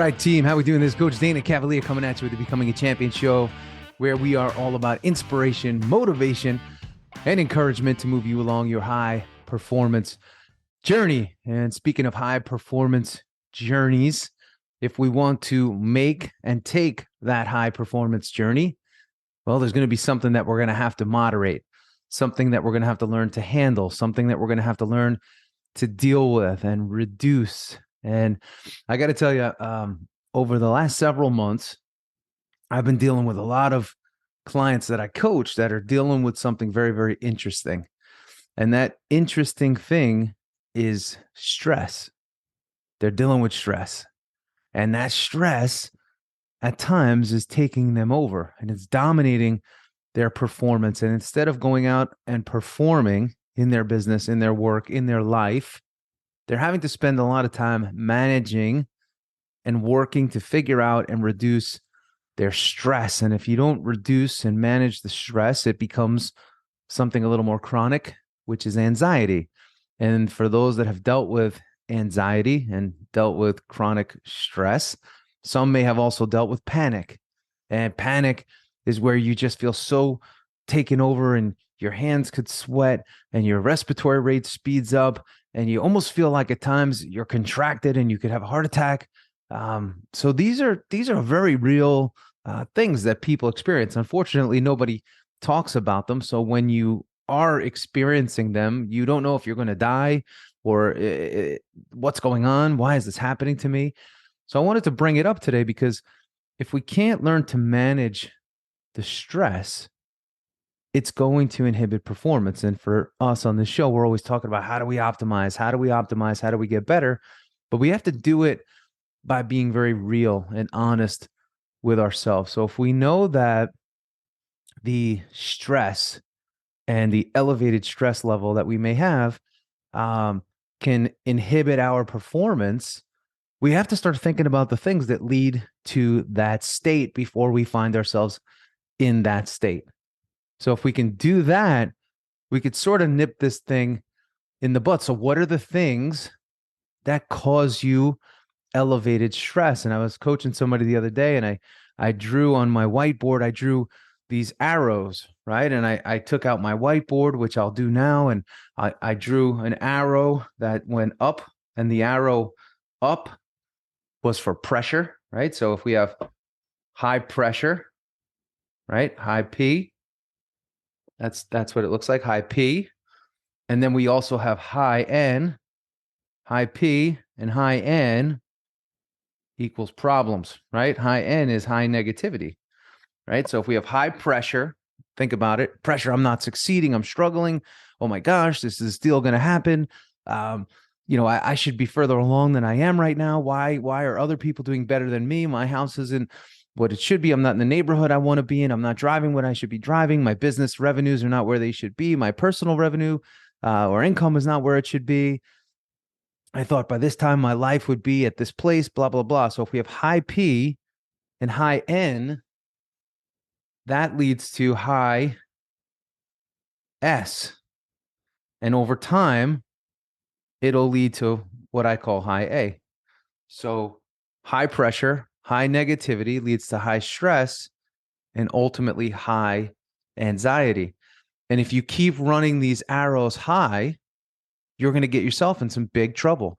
right, team. How we doing? This Coach DANA CAVALEA coming at you with the Becoming a Champion show, where we are all about inspiration, motivation, and encouragement to move you along your high performance journey. And speaking of high performance journeys, if we want to make and take that high performance journey, well, there's going to be something that we're going to have to moderate, something that we're going to have to learn to handle, something that we're going to have to learn to deal with and reduce. And I got to tell you, over the last several months, I've been dealing with a lot of clients that I coach that are dealing with something very, very interesting. And that interesting thing is stress. They're dealing with stress. And that stress at times is taking them over and it's dominating their performance. And instead of going out and performing in their business, in their work, in their life, they're having to spend a lot of time managing and working to figure out and reduce their stress. And if you don't reduce and manage the stress, it becomes something a little more chronic, which is anxiety. And for those that have dealt with anxiety and dealt with chronic stress, some may have also dealt with panic. And panic is where you just feel so taken over and your hands could sweat and your respiratory rate speeds up and you almost feel like at times you're contracted and you could have a heart attack. So these are very real things that people experience. Unfortunately, nobody talks about them. So when you are experiencing them, you don't know if you're going to die or what's going on. Why is this happening to me? So I wanted to bring it up today because if we can't learn to manage the stress, it's going to inhibit performance. And for us on this show, we're always talking about how do we optimize? How do we optimize? How do we get better? But we have to do it by being very real and honest with ourselves. So if we know that the stress and the elevated stress level that we may have can inhibit our performance, we have to start thinking about the things that lead to that state before we find ourselves in that state. So if we can do that, we could sort of nip this thing in the butt. So what are the things that cause you elevated stress? And I was coaching somebody the other day and I drew on my whiteboard, I drew these arrows, right? And I took out my whiteboard, which I'll do now. And I drew an arrow that went up and the arrow up was for pressure, right? So if we have high pressure, right? High P, that's what it looks like, high P. And then we also have high N, high P and high N equals problems, right? High N is high negativity, right? So if we have high pressure, think about it, pressure, I'm not succeeding, I'm struggling. Oh my gosh, this is still going to happen. I should be further along than I am right now. Why are other people doing better than me? My house isn't what it should be. I'm not in the neighborhood I want to be in. I'm not driving what I should be driving. My business revenues are not where they should be. My personal revenue or income is not where it should be. I thought by this time my life would be at this place, blah, blah, blah. So if we have high P and high N, that leads to high S. And over time, it'll lead to what I call high A. So high pressure, high negativity leads to high stress and ultimately high anxiety. And if you keep running these arrows high, you're going to get yourself in some big trouble.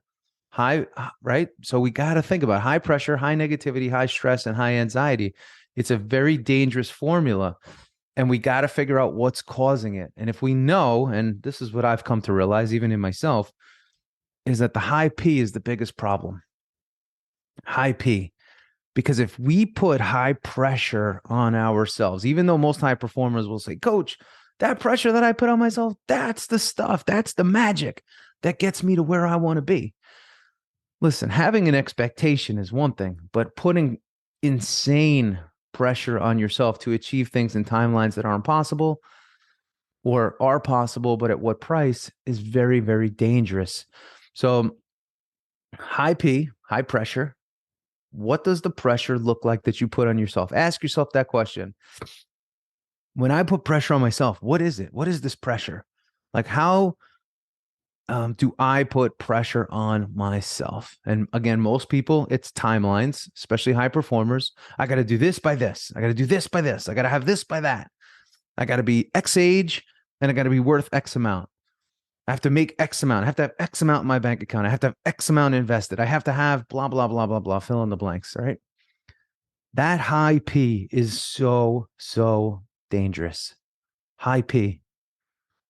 High, right? So we got to think about high pressure, high negativity, high stress, and high anxiety. It's a very dangerous formula. And we got to figure out what's causing it. And if we know, and this is what I've come to realize, even in myself, is that the high P is the biggest problem. High P. Because if we put high pressure on ourselves, even though most high performers will say, Coach, that pressure that I put on myself, that's the stuff, that's the magic that gets me to where I want to be. Listen, having an expectation is one thing, but putting insane pressure on yourself to achieve things in timelines that aren't possible or are possible, but at what price is very, very dangerous. So high P, high pressure. What does the pressure look like that you put on yourself? Ask yourself that question. When I put pressure on myself, what is it? What is this pressure? Like how do I put pressure on myself? And again, most people, it's timelines, especially high performers. I got to do this by this. I got to do this by this. I got to have this by that. I got to be X age and I got to be worth X amount. I have to make X amount. I have to have X amount in my bank account. I have to have X amount invested. I have to have blah, blah, blah, blah, blah. Fill in the blanks. All right. That high P is so, so dangerous. High P,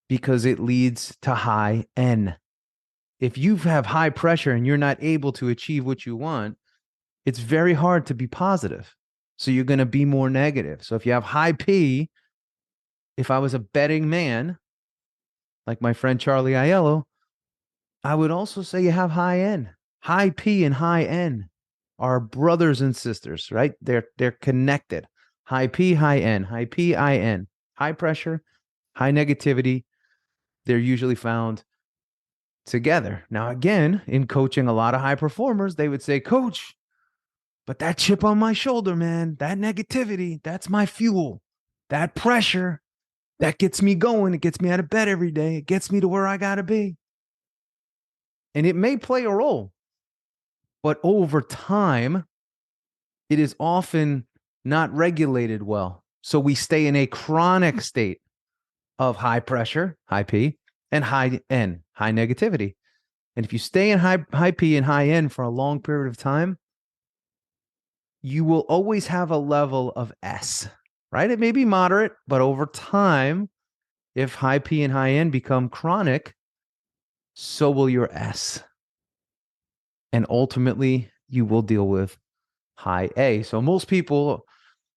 because it leads to high N. If you have high pressure and you're not able to achieve what you want, it's very hard to be positive. So you're going to be more negative. So if you have high P, if I was a betting man, like my friend Charlie Aiello, I would also say you have high N. High P and high N are brothers and sisters, right? They're connected. High P, high N, high P, high N. High pressure, high negativity, they're usually found together. Now, again, in coaching a lot of high performers, they would say, Coach, but that chip on my shoulder, man, that negativity, that's my fuel. That pressure, that gets me going. It gets me out of bed every day. It gets me to where I got to be. And it may play a role, but over time, it is often not regulated well. So we stay in a chronic state of high pressure, high P, and high N, high negativity. And if you stay in high P and high N for a long period of time, you will always have a level of S, right? It may be moderate, but over time, if high P and high N become chronic, so will your S. And ultimately, you will deal with high A. So most people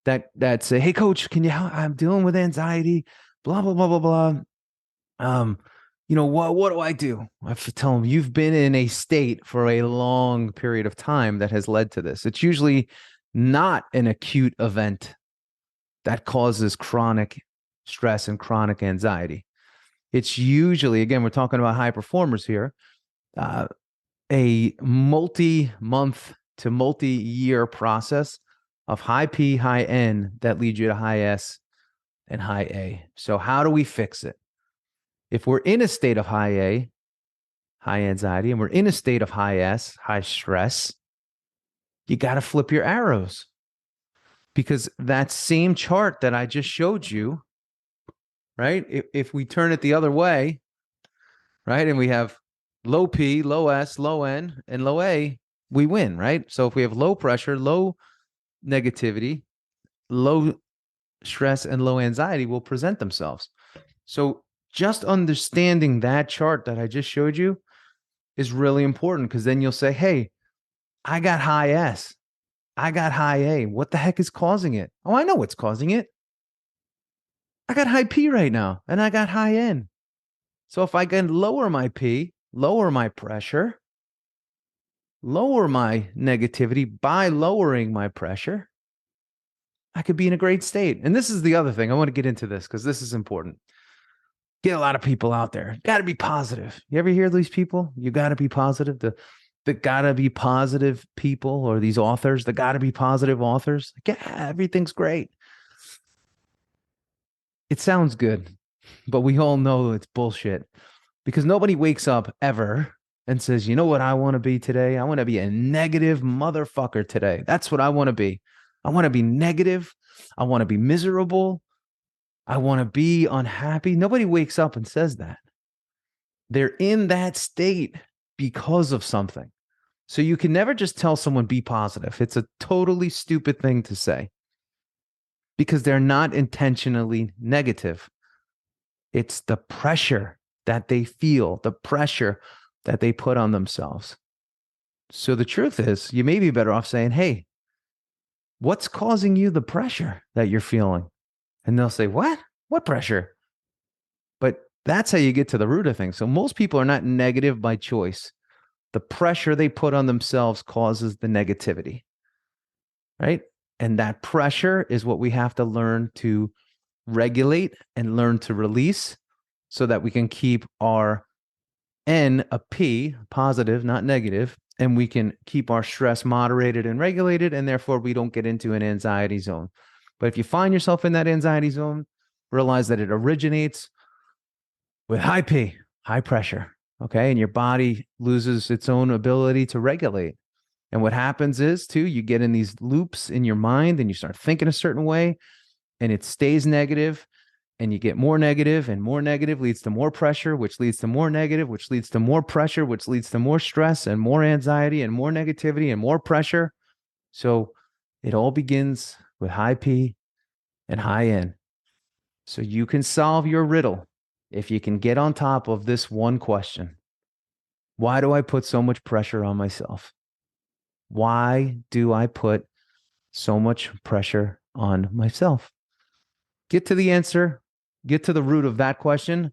that say, hey, coach, can you help? I'm dealing with anxiety, blah, blah, blah, blah, blah. What do I do? I have to tell them you've been in a state for a long period of time that has led to this. It's usually not an acute event that causes chronic stress and chronic anxiety. It's usually, again, we're talking about high performers here, a multi-month to multi-year process of high P, high N that leads you to high S and high A. So how do we fix it? If we're in a state of high A, high anxiety, and we're in a state of high S, high stress, you got to flip your arrows, because that same chart that I just showed you, right? If we turn it the other way, right, and we have low P, low S, low N, and low A, we win, right? So if we have low pressure, low negativity, low stress, and low anxiety will present themselves. So just understanding that chart that I just showed you is really important, because then you'll say, hey, I got high S. I got high A. What the heck is causing it? Oh, I know what's causing it. I got high P right now, and I got high N. So if I can lower my P, lower my pressure, lower my negativity by lowering my pressure, I could be in a great state. And this is the other thing. I want to get into this because this is important. Get a lot of people out there. Got to be positive. You ever hear these people? You got to be positive. The got to be positive people, or these authors, the got to be positive authors. Like, yeah, everything's great. It sounds good, but we all know it's bullshit, because nobody wakes up ever and says, you know what I want to be today? I want to be a negative motherfucker today. That's what I want to be. I want to be negative. I want to be miserable. I want to be unhappy. Nobody wakes up and says that. They're in that state because of something. So you can never just tell someone be positive. It's a totally stupid thing to say, because they're not intentionally negative. It's the pressure that they feel, the pressure that they put on themselves. So the truth is, you may be better off saying, hey, what's causing you the pressure that you're feeling? And they'll say, what? What pressure? But that's how you get to the root of things. So most people are not negative by choice. The pressure they put on themselves causes the negativity, right? And that pressure is what we have to learn to regulate and learn to release, so that we can keep our N a P, positive, not negative, and we can keep our stress moderated and regulated, and therefore we don't get into an anxiety zone. But if you find yourself in that anxiety zone, realize that it originates with high P, high pressure, Okay. And your body loses its own ability to regulate. And what happens is, too, you get in these loops in your mind and you start thinking a certain way and it stays negative, and you get more negative, and more negative leads to more pressure, which leads to more negative, which leads to more pressure, which leads to more stress and more anxiety and more negativity and more pressure. So it all begins with high P and high N. So you can solve your riddle if you can get on top of this one question. Why do I put so much pressure on myself? Why do I put so much pressure on myself? Get to the answer, get to the root of that question,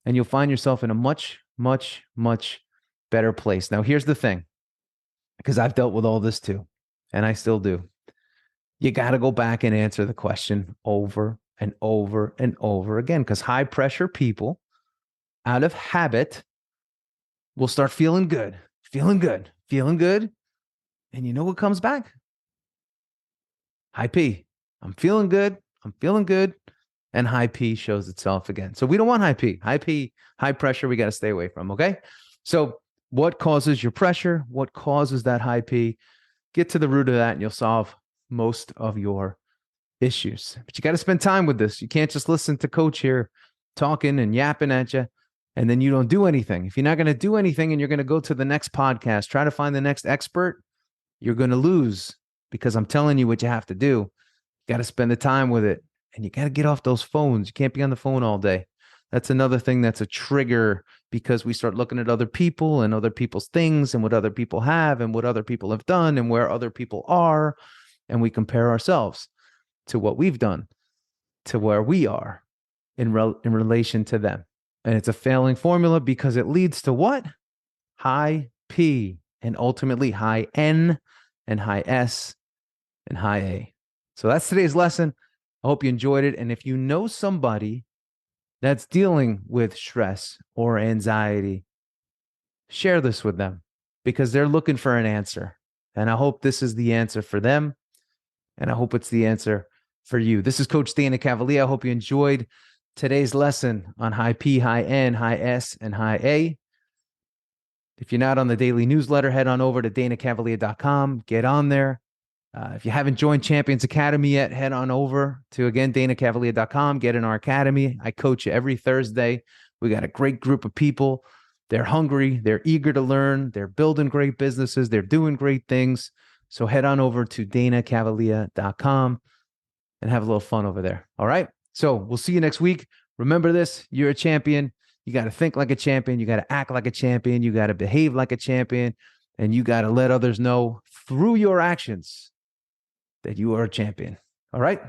and you'll find yourself in a much, much, much better place. Now, here's the thing, because I've dealt with all this too, and I still do. You got to go back and answer the question over and over and over again, because high pressure people, out of habit, will start feeling good, feeling good, feeling good. And you know what comes back? High P. I'm feeling good. I'm feeling good. And high P shows itself again. So we don't want high P. High P, high pressure, we got to stay away from, okay? So what causes your pressure? What causes that high P? Get to the root of that and you'll solve most of your issues. But you got to spend time with this. You can't just listen to coach here talking and yapping at you and then you don't do anything. If you're not going to do anything and you're going to go to the next podcast, try to find the next expert, you're going to lose, because I'm telling you what you have to do. You got to spend the time with it, and you got to get off those phones. You can't be on the phone all day. That's another thing that's a trigger, because we start looking at other people and other people's things and what other people have and what other people have done and where other people are. And we compare ourselves to what we've done, to where we are in relation to them. And it's a failing formula, because it leads to what? High P, and ultimately high N and high S and high A. So that's today's lesson. I hope you enjoyed it. And if you know somebody that's dealing with stress or anxiety, share this with them, because they're looking for an answer. And I hope this is the answer for them. And I hope it's the answer for you. This is Coach DANA CAVALEA. I hope you enjoyed today's lesson on high P, high N, high S, and high A. If you're not on the daily newsletter, head on over to danacavalia.com. Get on there. If you haven't joined Champions Academy yet, head on over to, again, danacavalia.com. Get in our academy. I coach you every Thursday. We got a great group of people. They're hungry. They're eager to learn. They're building great businesses. They're doing great things. So head on over to danacavalia.com and have a little fun over there. All right? So we'll see you next week. Remember this, you're a champion. You got to think like a champion. You got to act like a champion. You got to behave like a champion. And you got to let others know through your actions that you are a champion. All right?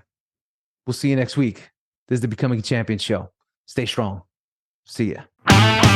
We'll see you next week. This is the Becoming a Champion show. Stay strong. See ya.